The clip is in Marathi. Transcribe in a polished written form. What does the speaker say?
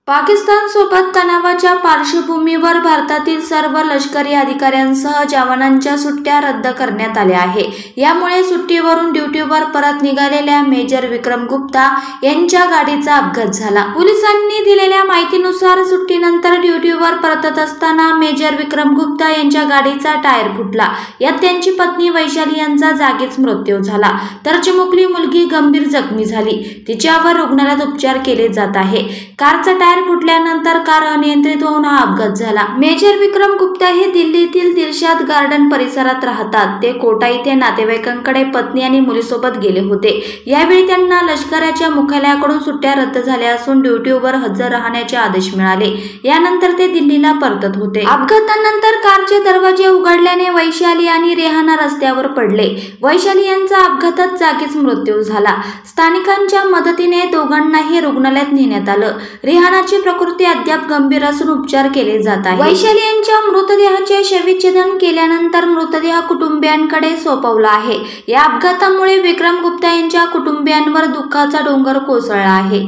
पाकिस्तान सोबत तणावाच्या पार्श्वभूमीवर भारतातील सर्व लष्करी अधिकाऱ्यांसह जवानांच्या सुट्ट्या रद्द करण्यात आल्या आहे। यामुळे सुट्टीवरून ड्युटीवर परत निघालेल्या मेजर विक्रम गुप्ता यांच्या गाडीचा अपघात झाला। पोलिसांनी दिलेल्या माहितीनुसार सुट्टीनंतर ड्युटीवर परतत असताना मेजर विक्रम गुप्ता यांच्या गाडीचा टायर फुटला। यात त्यांची पत्नी वैशाली यांचा जागीच मृत्यू झाला, तर चिमुकली मुलगी गंभीर जखमी झाली। तिच्यावर रुग्णालयात उपचार केले जात आहे। कारचा टायर फुटल्यानंतर कार अनियंत्रित होऊन हा अपघात झाला। मेजर विक्रम गुप्ता हे दिल्लीतील दिलशाद गार्डन परिसरात राहतात। ते कोटा इथे नातेवाईकांकडे पत्नी आणि मुलीसोबत गेले होते। यावेळी त्यांना लष्कराच्या मुख्यालयाकडून सुट्ट्या रद्द झाल्या असून ड्युटीवर हजर राहण्याचे आदेश मिळाले। यानंतर ते दिल्लीला परतत होते। अपघातानंतर कारचे दरवाजे उघडल्याने वैशाली आणि रेहाना रस्त्यावर पडले। वैशाली यांचा अपघातात जागीच मृत्यू झाला। स्थानिकांच्या मदतीने दोघांनाही रुग्णालयात नेण्यात आलं। रेहानाची प्रकृती अद्याप गंभीर असून उपचार केले जात आहेत। वैशाली यांच्या मृतदेहाचे शवविच्छेदन केल्यानंतर मृतदेह कुटुंबियांकडे सोपवला आहे। या अपघातामुळे विक्रम गुप्ता यांच्या कुटुंबियांवर दुःखाचा डोंगर कोसळला आहे।